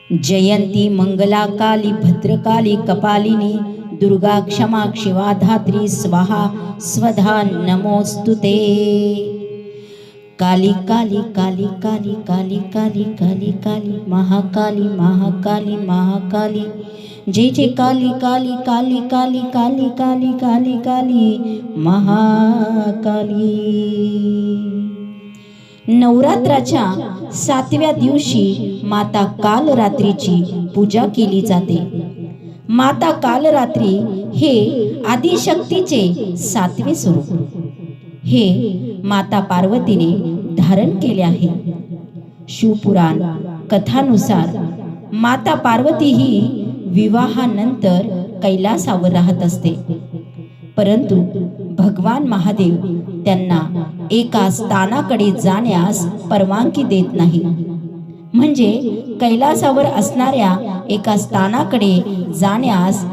जयंती मंगला काली भद्रकाली कपालिनी दुर्गा क्षमा शिवा धात्री स्वाहा स्वधा नमोस्तुते। काली काली काली काली काली काली काली काली महाकाली महाकाली महाकाली जय जय काली काली काली काली काली काली काली काली महाकाली। नवरात्राच्या 7व्या दिवशी माता कालरात्रीची पूजा केली जाते। माता कालरात्री हे आदिशक्तीचे 7वे स्वरूप हे माता पार्वतीने धारण केले आहे। शिवपुराण कथानुसार माता पार्वती ही विवाहानंतर कैलासावर राहत असते, परंतु भगवान महादेव त्यांना एका स्थानाकडे जाण्यास परवानगी देत नाही। म्हणजे कैलासावर असणाऱ्या एका स्थानाकडे जाण्यास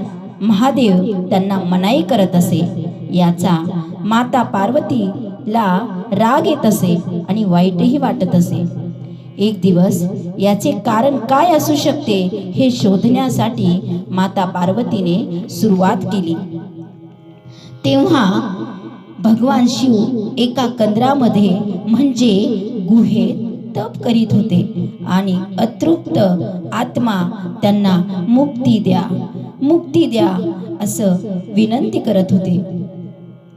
महादेव त्यांना मनाई करत असे। याचा माता पार्वतीला राग येत असे आणि वाईटही वाटत असे। एक दिवस याचे कारण काय असू शकते हे शोधण्यासाठी माता पार्वतीने सुरुवात केली। तेव्हा भगवान शिव एका कंदरामध्ये म्हणजे गुहेत तप करीत होते आणि अतृप्त आत्मा त्यांना मुक्ती द्या मुक्ती द्या असं विनंती करत होते।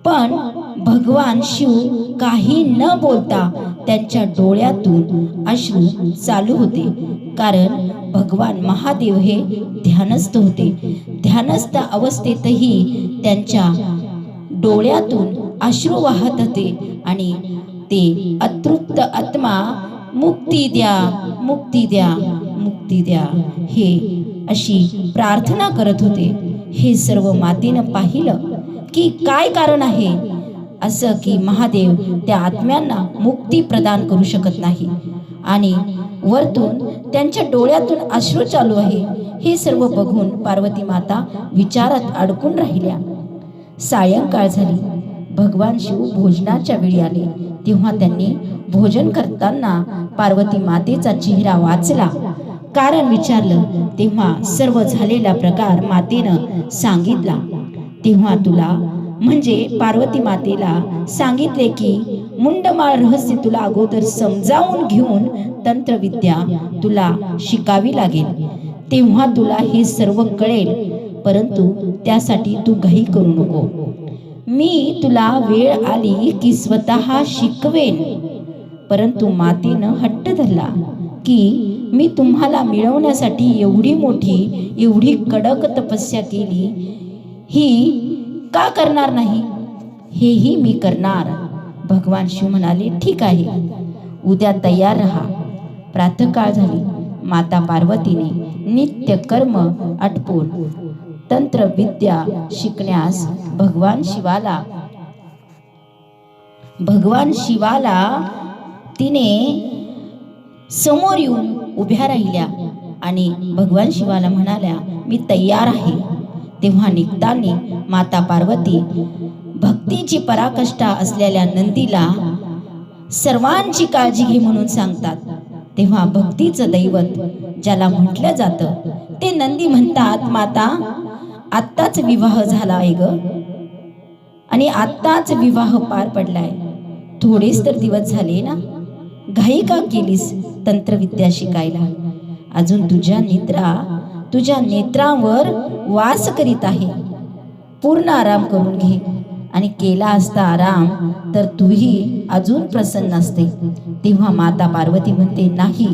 पण भगवान शिव काही न बोलता त्यांच्या डोळ्यातून अश्रू चालू होते, कारण भगवान महादेव हे ध्यानस्थ होते। ध्यानस्थ अवस्थेतही त्यांच्या डोळ्यातून अश्रू वाहत होते आणि ते अतृप्त आत्मा मुक्ती द्या मुक्ती द्या मुक्ती द्या हे अशी प्रार्थना करत होते। हे सर्व मातेनं पाहिलं की काय कारण आहे असं की महादेव त्या आत्म्यांना मुक्ती प्रदान करू शकत नाही आणि वरतून त्यांच्या डोळ्यातून अश्रू चालू आहे। हे सर्व बघून पार्वती माता विचारात अडकून राहिल्या। सायंकाळ झाली, भगवान शिव भोजनाच्या वेळी आले। तेव्हा त्यांनी भोजन करताना पार्वती मातेचा चेहरा वाचला, कारण विचारलं। तेव्हा सर्व झालेला प्रकार मातेनं सांगितला। तेव्हा तुला म्हणजे पार्वती मातेला सांगितले की मुंडमाळ रहस्य तुला अगोदर समजावून घेऊन तंत्रविद्या तुला शिकावी लागेल, तेव्हा तुला हे सर्व कळेल। परंतु त्यासाठी तू घाई करू नको, मी तुला वेळ आली की स्वतः शिकवेन। परंतु मातेनं हट्ट धरला की मी तुम्हाला मिळवण्यासाठी एवढी मोठी एवढी कडक तपस्या केली, ही का करणार नाही? हेही मी करणार। भगवान शिव म्हणाले, ठीक आहे, उद्या तयार राहा। प्रातःकाळ झाली, माता पार्वतीने नित्य कर्म आटपून तंत्रविद्या शिकण्यास भगवान शिवाला तिने समोर येऊन उभ्या राहिल्या आणि भगवान शिवाला म्हणाल्या, मी तयार आहे। तेव्हा निघताना माता पार्वती भक्तीची पराकाष्ठा असलेल्या नंदीला सर्वांची काळजी घे म्हणून सांगतात। तेव्हा भक्तीचं दैवत ज्याला म्हटलं जातं ते नंदी म्हणतात, माता आत्ताच विवाह झाला आहे ग, आणि आत्ताच विवाह पार पडलाय, थोडेच तर दिवस झाले ना, घाई का केलीस तंत्रविद्या शिकायला? अजून तुझ्या नेत्रांवर वास करीत आहे, पूर्ण आराम करून घे। आणि केला असता आराम तर तूही अजून प्रसन्न असते। तेव्हा माता पार्वती म्हणते, नाही,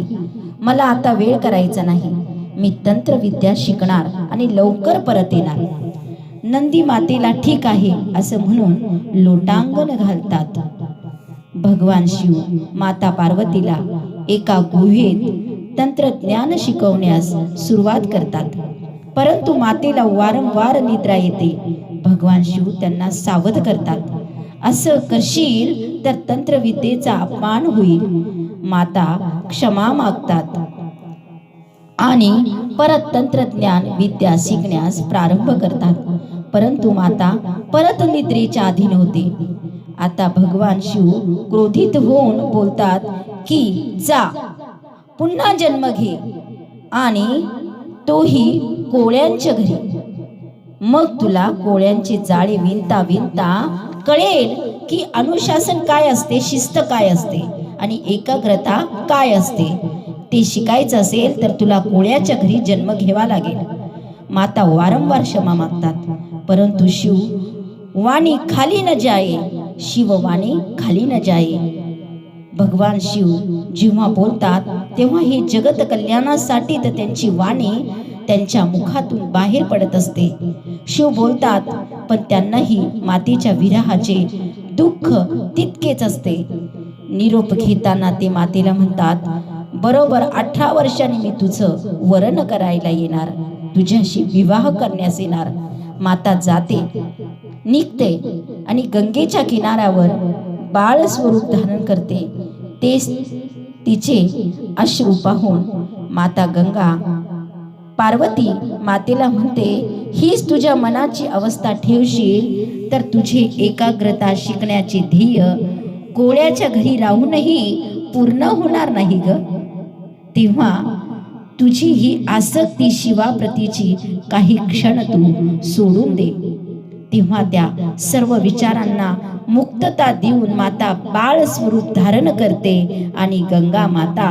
मला आता वेळ करायचा नाही, मी तंत्रविद्या शिकणार आणि लवकर परत येणार। नंदी मातेला ठीक आहे असं म्हणून लोटांगण घालतात। भगवान शिव माता पार्वतीला एका गुहेत तंत्रज्ञान शिकवण्यास सुरुवात करतात, परंतु मातेला वारंवार निद्रा येते। भगवान शिव त्यांना सावध करतात, असं करशील तर तंत्रविद्येचा अपमान होईल। माता क्षमा मागतात आणि परत तंत्रज्ञान विद्या शिकण्यास प्रारंभ करतात, परंतु माता परत निद्रेच्या अधीन होते। आता भगवान शिव क्रोधित होऊन बोलतात की जा पुन्हा जन्म घे, आणि तोही कोळ्यांच्या घरी. मग तुला कोळ्यांचे जाळे विणता विणता कळेल की अनुशासन काय असते, शिस्त काय असते आणि एकाग्रता काय असते. ते शिकायचं असेल तर तुला कोळ्याच्या घरी जन्म घ्यावा लागेल. माता वारंवार क्षमा मागतात, परंतु शिव वाणी खाली न जाये, शिव वाणी खाली न जाये. भगवान शिव जेव्हा बोलतात तेव्हा हे जगत कल्याणासाठी तर त्यांची वाणी त्यांच्या मुखातून बाहेर पडत असते. शिव बोलतात, पण त्यांनाही मातेच्या विरहाचे दुःख तितकेच असते. निरोप घेताना ते मातेला म्हणतात, बरोबर 18 वर्षांनी मी तुझं वरण करायला येणार, तुझ्याशी विवाह करण्यास येणार. माता जाते, निघते आणि गंगेच्या किनाऱ्यावर बाळ स्वरूप धारण करते. तेच तिचे अश्रू पाहून माता गंगा पार्वती मातेला म्हणते, हीच तुझ्या मनाची अवस्था ठेवशील तर तुझे एकाग्रता शिकण्याचे ध्येय कोळ्याच्या घरी राहूनही पूर्ण होणार नाही ग. तेव्हा तुझी ही आसक्ती शिवाप्रतीची काही क्षण तू सोडून दे. तेव्हा त्या सर्व विचारांना मुक्तता देऊन माता बाळ स्वरूप धारण करते आणि गंगा माता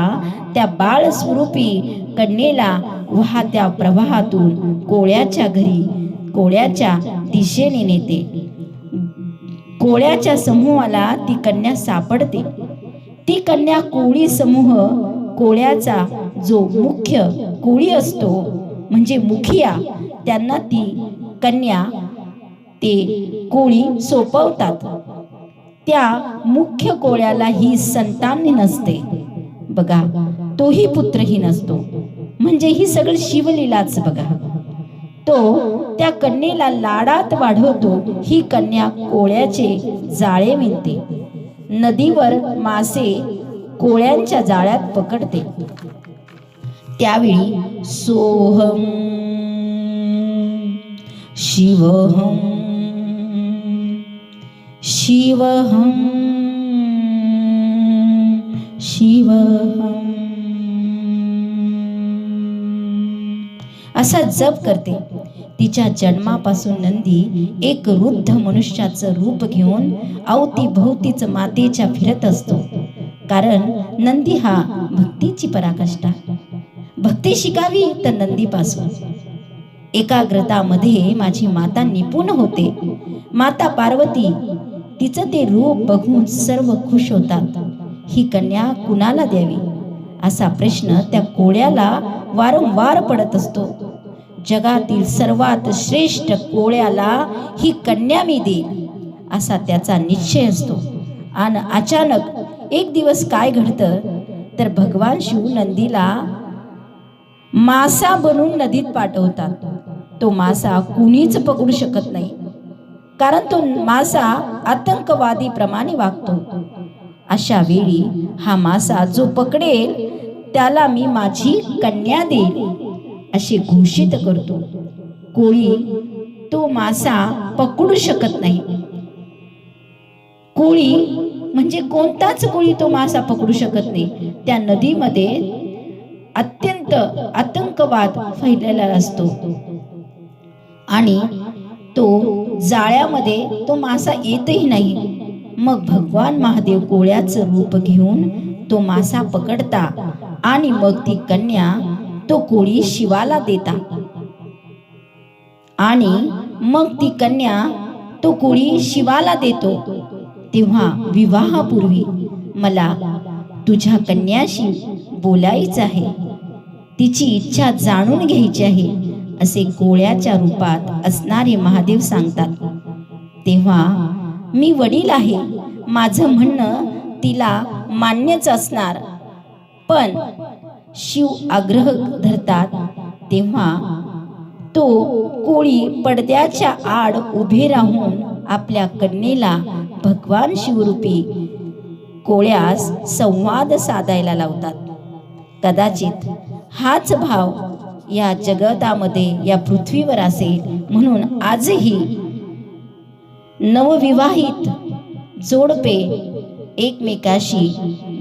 त्या बाळ स्वरूपी कन्येला वाहत्या प्रवाहातून कोळ्याच्या घरी, कोळ्याच्या दिशेने नेते. कोळ्याच्या समूहाला ती कन्या सापडते. ती कन्या कोळी समूह, कोळ्याचा जो मुख्य कोळी असतो म्हणजे मुखिया, त्यांना ती कन्या ते कोळी सोपवतात. त्या मुख्य कोळ्याला ही संतान नसते बघा, तोही पुत्रहीन असतो. म्हणजे ही सगळी शिवलीलाच बघा. तो त्या कन्येला लाडात वाढवतो. ही कन्या कोळ्याचे जाळे विणते, नदीवर मासे कोळ्यांच्या जाळ्यात पकडते. त्यावेळी सोहम शिवहम शिवहम शिवहम असा जप करते. तिच्या जन्मापासून नंदी एक वृद्ध मनुष्याचं रूप घेऊन अवतीभोवतीच मातेच्या फिरत असतो. कारण नंदी हा भक्तीची पराकाष्ठा. भक्ती शिकावी तर नंदीपासून. एकाग्रतामध्ये माझी माता निपुण होते. माता पार्वती तिचं ते रूप बघून सर्व खुश होतात. ही कन्या कुणाला द्यावी असा प्रश्न त्या कोळ्याला वारंवार पडत असतो. जगातील सर्वात श्रेष्ठ कोळ्याला ही कन्या मी देईल असा त्याचा निश्चय असतो. आणि अचानक एक दिवस काय घडतं तर भगवान शिव नंदीला मासा बनवून नदीत पाठवतात. तो मासा कुणीच पकडू शकत नाही, कारण तो मासा आतंकवादी प्रमाणे वागतो. अशा वेळी हा मासा जो पकडेल त्याला मी माझी कन्या देईल असे घोषित करतो. कोळी तो मासा पकडू शकत नाही. कोळी म्हणजे कोणताच कोळी तो मासा पकडू शकत नाही. त्या नदीमध्ये अत्यंत आतंकवाद फैललेला असतो आणि तो जाळ्यामध्ये तो मासा येतही नाही. मग भगवान महादेव कोळ्याचं रूप घेऊन तो मासा पकडता आणि मग ती कन्या तो कोळी शिवाला देता आणि मग ती कन्या तो कोळी शिवाला देतो. तेव्हा विवाहापूर्वी मला तुझ्या कन्याशी बोलायचं आहे, तिची इच्छा जाणून घ्यायची आहे असे कोळ्याच्या रूपात असणारे महादेव सांगतात. तेव्हा मी वडील आहे, माझं म्हणणं तिला मान्यच असणार. पण शिव आग्रह धरतात. तेव्हा तो कोळी पडद्याच्या आड उभे राहून आपल्या कन्येला भगवान शिवरूपी कोळ्यास संवाद साधायला लावतात. कदाचित हाच भाव या जगतामध्ये या पृथ्वीवर असेल म्हणून आजही नवविवाहित जोडपे एकमेकाशी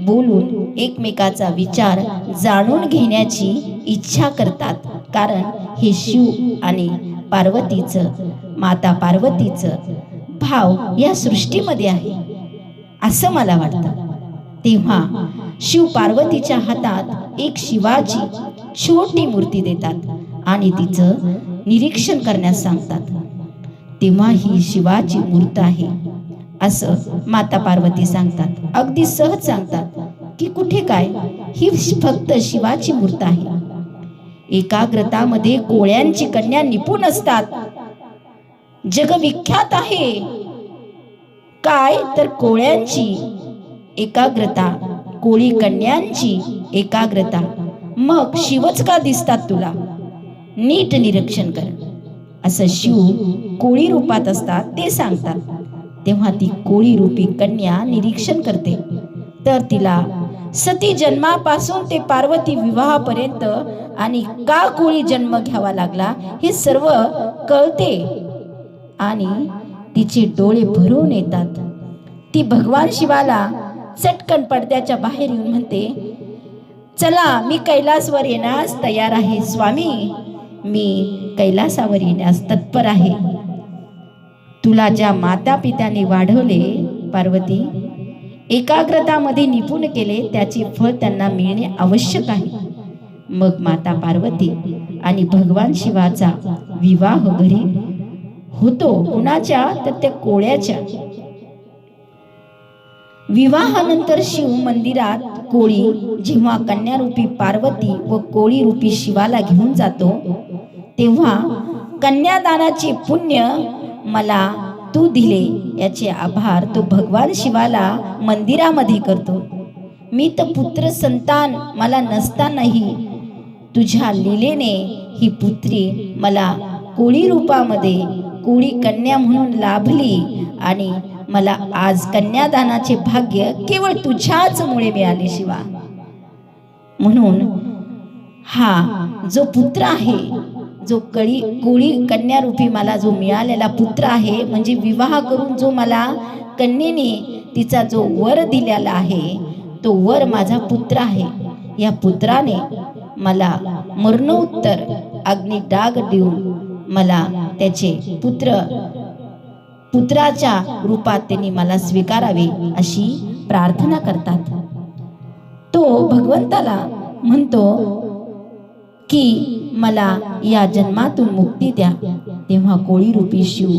बोलून एकमेकाचा विचार जाणून घेण्याची इच्छा करतात, कारण हे शिव आणि पार्वतीचं, माता पार्वतीचं भाव या सृष्टीमध्ये आहे असं मला वाटतं. तेव्हा शिव पार्वतीच्या हातात एक शिवाची छोटी मूर्ती देतात आणि तिचं निरीक्षण करण्यास सांगतात. तेव्हा ही शिवाची मूर्त आहे असं माता पार्वती सांगतात. अगदी सहज सांगतात की कुठे काय, ही फक्त शिवाची मूर्त आहे. एकाग्रतामध्ये कोळ्यांची कन्या निपुण असतात. जगविख्यात आहे काय तर कोळ्यांची एकाग्रता, कोळी कन्यांची एकाग्रता. मग शिवच का दिसतात तुला? नीट निरीक्षण कर. असं शिव कोळी रूपात असतात ते सांगतात. तेव्हा ती कोळी रूपी कन्या निरीक्षण करते, तर तिला सती जन्मापासून ते पार्वती विवाहापर्यंत आणि का कोळी जन्म घ्यावा लागला हे सर्व कळते आणि तिचे डोळे भरून येतात. ती भगवान शिवाला चटकन पडद्याच्या बाहेर येऊन म्हणते, चला मी कैलासवर येण्यास तयार आहे स्वामी, मी कैलासावर येण्यास तत्पर आहे. तुला ज्या माता पित्याने वाढवले पार्वती, एकाग्रतामध्ये निपुण केले, त्याचे फळ त्यांना मिळणे आवश्यक आहे. मग माता पार्वती आणि भगवान शिवाचा विवाह घरी होतो. कुणाच्या तर त्या कोळ्याच्या. विवाहानंतर शिव मंदिरात कोळी जेव्हा कन्यारूपी पार्वती व कोळी रूपी शिवाला घेऊन जातो, तेव्हा कन्यादानाचे पुण्य मला तू दिले याचे आभार तो भगवान शिवाला मंदिरामध्ये करतो. मी तर पुत्र संतान मला नसतानाही तुझ्या लीलेने ही पुत्री मला कोळी रूपामध्ये कोळी कन्या म्हणून लाभली आणि मला आज कन्यादानाचे भाग्य केवळ तुझ्याच मुळे मिळाले शिवा. म्हणून हा जो पुत्र आहे, जो कोळी कन्यारूपी मला जो मिळालेला पुत्र आहे, म्हणजे विवाह करून जो मला कन्येने तिचा जो वर दिलेला आहे, तो वर माझा पुत्र आहे. या पुत्राने मला मरणोत्तर अग्निडाग देऊन मला त्याचे पुत्राच्या रूपात त्यांनी मला स्वीकारावे अशी प्रार्थना करतात. तो भगवंताला म्हणतो की मला या जन्मातून मुक्ती द्या. तेव्हा कोळी रूपी शिव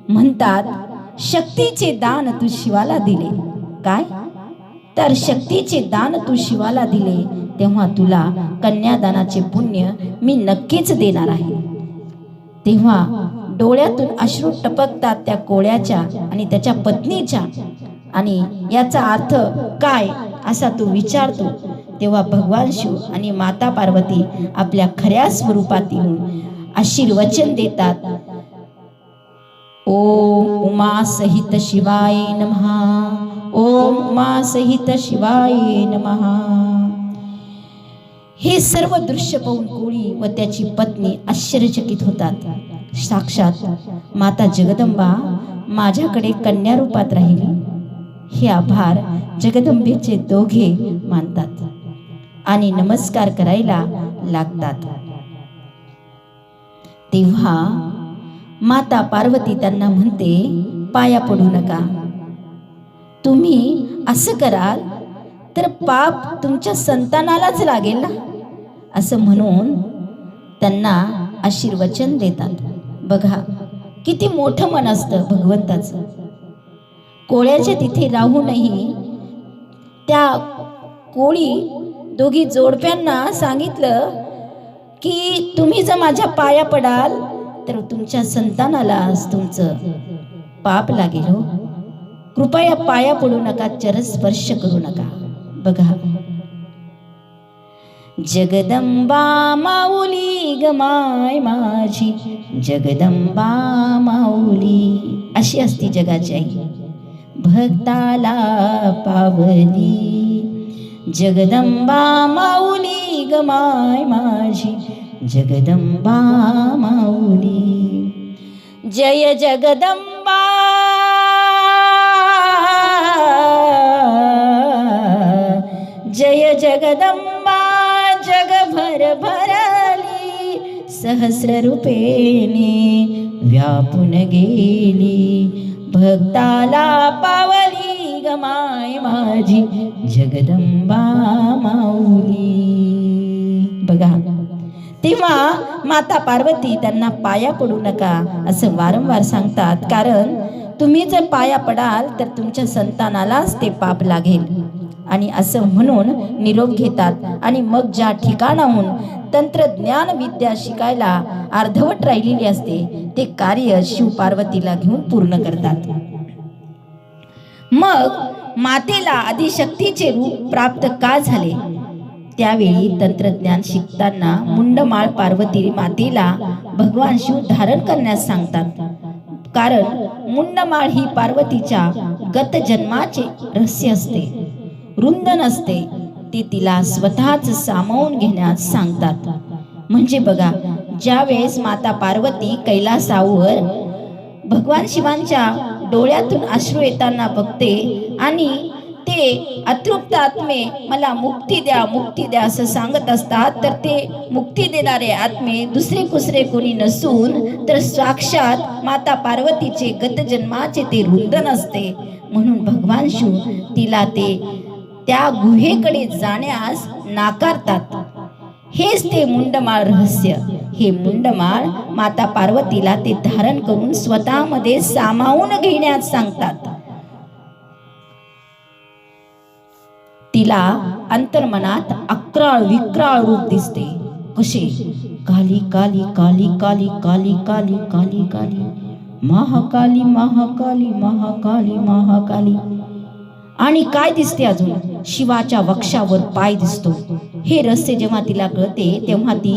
म्हणतात, शक्तीचे दान तू शिवाला दिले. काय तर शक्तीचे दान तू शिवाला दिले, तेव्हा तुला कन्यादानाचे पुण्य मी नक्कीच देणार आहे. तेव्हा डोळ्यातून अश्रू टपकतात त्या कोळ्याच्या आणि त्याच्या पत्नीच्या. आणि याचा अर्थ काय असा तो विचारतो. तेव्हा भगवान शिव आणि माता पार्वती आपल्या खऱ्या स्वरूपात येऊन आशीर्वचन देतात. ओम उमा सहित शिवाय नमः, ओम उमा सहित शिवाय नमः. हे सर्व दृश्य पाहून कोळी व त्याची पत्नी आश्चर्यचकित होतात. साक्षात माता जगदंबा माझ्याकडे कन्या रूपात राहिली, हे आभार जगदंबेचे दोघे मानतात आणि नमस्कार करायला लागतात. तेव्हा माता पार्वती त्यांना म्हणते, पाया पडू नका. तुम्ही असं कराल तर पाप तुमच्या संतानालाच लागेल ना, असं म्हणून त्यांना आशीर्वचन देतात. बघा किती मोठं मन असतं भगवंताचं. कोळ्याच्या तिथे राहूनही त्या कोळी दोघी जोडप्यांना सांगितलं की तुम्ही जर माझ्या पाया पडाल तर तुमच्या संतानालाच तुमचं पाप लागेल. हो, कृपया पाया पडू नका, चरणस्पर्श करू नका. बघा, जगदंबा माऊली गमाय माझी, जगदंबा माऊली अशी असती जगाची आई, भक्ताला पावली. जगदंबा माऊली गमाय माझी, जगदंबा माऊली. जय जगदंबा, जय जगदंबा जगभर भरली, सहस्र रूपेने व्यापून गेली, भक्ताला पावली गमाय माझी जगदंबा माऊली. बघा, तेव्हा माता पार्वती त्यांना पाया पडू नका असं वारंवार सांगतात. कारण तुम्ही जर पाया पडाल तर तुमच्या संतानालाच ते पाप लागेल. आणि असं म्हणून निरोप घेतात आणि मग ज्या ठिकाणाहून तंत्रज्ञान विद्या शिकायला अर्धवट राहिलेली असते ते कार्य शिव पार्वतीला घेऊन पूर्ण करतात. मग मातेला आदिशक्तीचे रूप प्राप्त का झाले? त्यावेळी तंत्रज्ञान शिकताना मुंडमाळ पार्वती मातेला भगवान शिव धारण करण्यास सांगतात. कारण मुंडमाळ ही पार्वतीच्या गत जन्माचे रहस्य असते, रुंद नसते. ते तिला स्वतःच सामावून घेण्यास सांगतात. म्हणजे बघा, ज्या वेळेस माता पार्वती कैलासावर भगवान शिवांच्या डोळ्यातून अश्रू येताना बघते आणि ते अतृप्त आत्मे मला मुक्ती द्या मुक्ती द्या असं सांगत असतात, तर ते मुक्ती देणारे आत्मे दुसरे कुसरे कोणी नसून तर साक्षात माता पार्वतीचे गत जन्माचे ते रुंदन असते. म्हणून भगवान शिव तिला त्या गुहेकडे जाण्यास नाकारतात. हेच ते मुंडमाळ रहस्य. हे मुंडमाळ माता पार्वतीला ते धारण करून स्वतःमध्ये सामावून घेण्यास सांगतात. तिला अंतर्मनात अक्राळ विक्राळ रूप दिसते. कसे? काली काली काली काली काली काली काली काली महाकाली महाकाली महाकाली महाकाली. आणि काय दिसते अजून? शिवाच्या वक्षावर पाय दिसतो. हे रहस्य जेव्हा तिला कळते तेव्हा ती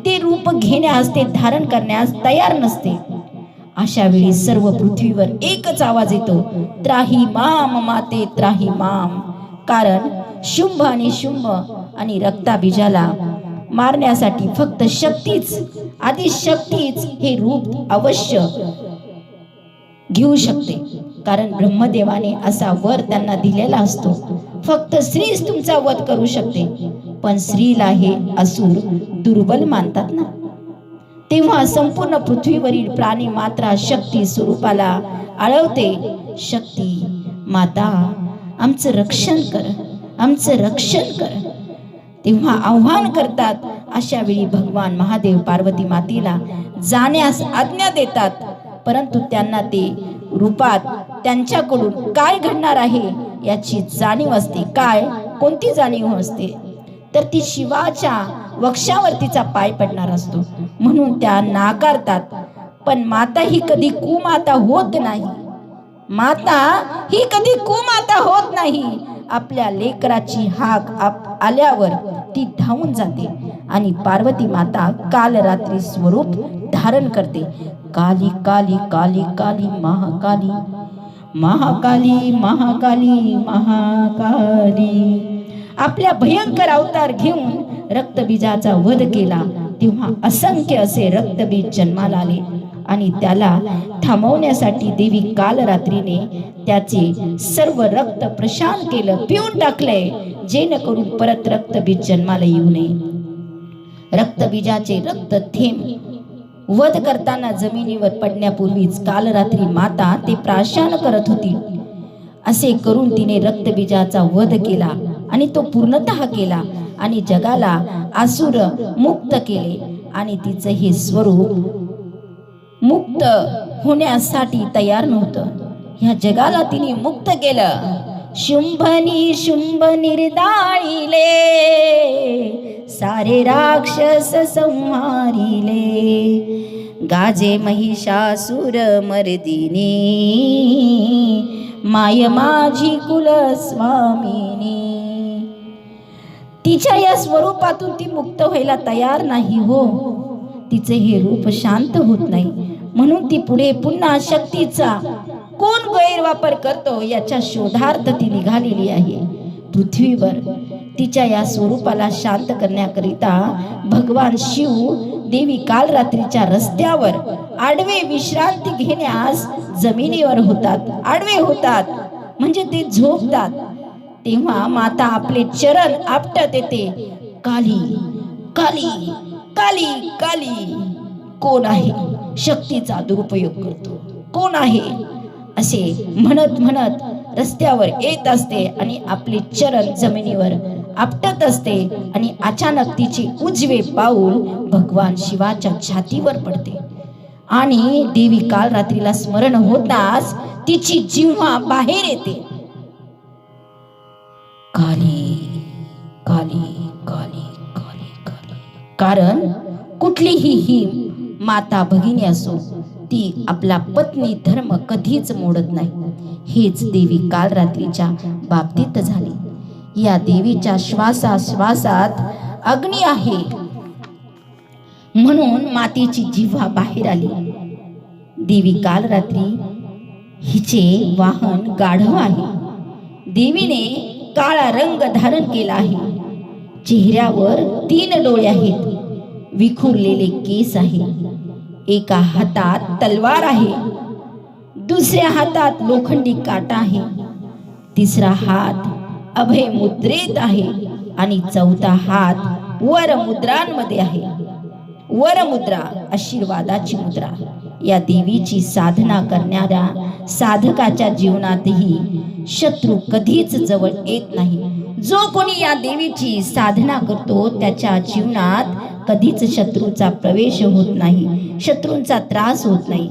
ते रूप घेण्यास ते धारण करण्यास तयार नसते. अशा वेळी सर्व पृथ्वीवर एकच आवाज येतो, त्राही माम माते त्राही माम. कारण शुंभ आणि रक्ताबीजाला मारण्यासाठी फक्त शक्तीच, आदिशक्तीच हे रूप अवश्य घेऊ शकते. कारण ब्रह्मदेवाने असा वर त्यांना दिलेला असतो, फक्त स्त्रीच तुमचा वध करू शकते. पण स्त्रीला हे असुर दुर्बल मानतात ना. तेव्हा संपूर्ण पृथ्वीवरील प्राणी मात्रा शक्ती स्वरूपाला आळवते. शक्ती माता, आमचं रक्षण कर, आमचं रक्षण कर. तेव्हा आव्हान करतात. अशा वेळी भगवान महादेव पार्वती मातेला जाण्यास आज्ञा देतात. परंतु त्यांना ते रूपात त्यांच्याकडून काय घडणार आहे याची जाणीव असते. काय? कोणती जाणीव असते? तर ती शिवाच्या वक्षावर तिचा पाय पडणार असतो, म्हणून त्या नाकारतात. पण माता ही कधी कुमाता होत नाही. माता ही कधी कुमाता होत नाही. आपल्या लेकराची हाक आल्यावर ती धावून जाते आणि पार्वती माता काल रात्री स्वरूप धारण करते. काली काली काली काली महाकाली महाकाली महाकाली महाकाली. आपल्या भयंकर अवतार घेऊन रक्तबीजाचा वध केला. तेव्हा असंख्य असे रक्तबीज जन्माला आले आणि त्याला थांबवण्यासाठी देवी काल रात्रीने त्याचे सर्व रक्त प्रशान केलं, पिऊन टाकले, जेणेकरून परत रक्तबीज जन्माला येऊ नये. रक्तबीजाचे रक्त थेंब वध करताना जमिनीवर पडण्यापूर्वीच काल रात्री माता ते प्राशन करत होती. असे करून तिने रक्तबीजाचा वध केला आणि तो पूर्णतः केला आणि जगाला असुर मुक्त केले. आणि तिचं हे स्वरूप मुक्त होण्यासाठी तयार नव्हतं. ह्या जगाला तिने मुक्त केलं. शुंभनी शुंभ निर्दाळिले, सारे राक्षस संहारिले, गाजे महिषासुर मर्दिनी, माय माझी कुलस्वामिनी. तिच्या या स्वरूपातून ती मुक्त व्हायला तयार नाही हो. तिचे हे रूप शांत होत नाही, म्हणून ती पुढे पुन्हा शक्तीचा कोण गैरवापर करतो याच्या शोधार्थ ती निघालेली आहे. पृथ्वीवर तिच्या या स्वरूपाला शांत करण्याकरिता भगवान शिव देवी काल रात्रीच्या रस्त्यावर आडवे विश्रांती घेण्यास जमिनीवर होतात. आडवे होतात म्हणजे ते झोपतात. तेव्हा माता आपले चरण आपटत येते, काली काली काली काली. कोण आहे शक्तीचा दुरुपयोग करतो, कोण आहे असे म्हणत म्हणत रस्त्यावर येत असते आणि आपले चरण जमिनीवर आपटत असते. आणि अचानक तिचे उजवे पाऊल भगवान शिवाच्या छातीवर पडते आणि देवी कालरात्रीला स्मरण होताच तिची जिव्हा बाहेर येते, काली काली काली काली काली. कारण कुठलीही ही माता भगिनी असो, ती आपला पत्नी धर्म कधीच मोडत नाही. हेच देवी कालरात्रीच्या बाबतीत झाले. या देवीच्या श्वासाश्वासात अग्नी आहे, म्हणून मातेची जिव्हा बाहेर आली. देवी कालरात्री हिचे वाहन गाढव आहे. देवीने काळा रंग धारण केला आहे. चेहऱ्यावर 3 डोळे आहेत. विखुरलेले केस आहे. एका हातात तलवार आहे, दुसऱ्या हातात लोखंडी काटा आहे, तिसरा हात अभय मुद्रेत आहे आणि चौथा हात वर मुद्रांमध्ये आहे. वर मुद्रा आशीर्वादाची मुद्रा. या देवीची साधना करणाऱ्या साधकाच्या जीवनातही शत्रू कधीच जवळ येत नाही. जो कोणी या देवीची साधना करतो त्याच्या जीवनात कधीच शत्रूचा प्रवेश होत नाही, शत्रूंचा त्रास होत नाही.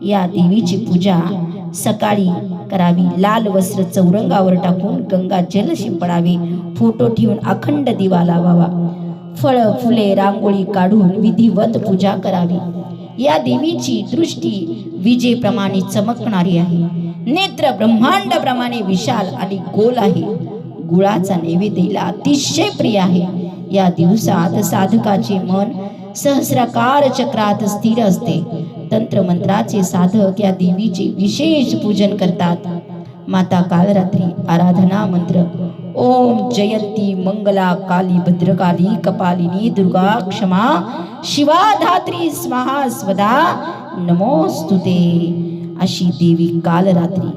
या देवीची पूजा सकाळी करावी. लाल वस्त्र चौरंगावर टाकून गंगा जल शिंपडावे. फोटो ठेवून अखंड दिवा लावावा. फळ फुले रांगोळी काढून विधिवत पूजा करावी. या देवीची दृष्टी विजेप्रमाणे चमकणारी आहे. नेत्र ब्रह्मांडाप्रमाणे विशाल आणि गोल आहे. गुळाचा नैवेद्याला अतिशय प्रिय आहे. या दिवसात साधकाचे मन सहस्राकार चक्रात स्थिर असते. तंत्रमंत्राचे साधक या देवीचे विशेष पूजन करतात. माता कालरात्री आराधना मंत्र: ओम जयंती मंगला काली भद्रकाली कपालिनी दुर्गा क्षमा शिवा धात्री स्वाहा स्वदा नमोस्तुते. अशी देवी कालरात्री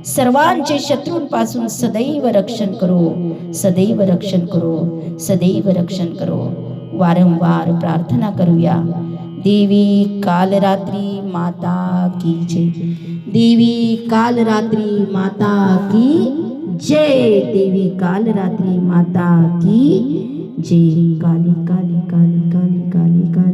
सर्वांचे शत्रूंपासून सदैव रक्षण करो, सदैव रक्षण करो, सदैव रक्षण करो. वारंवार प्रार्थना करूया. देवी कालरात्री माता की जय. देवी कालरात्री माता की जय. देवी कालरात्री माता की जय. काली काली काली काली काली काली.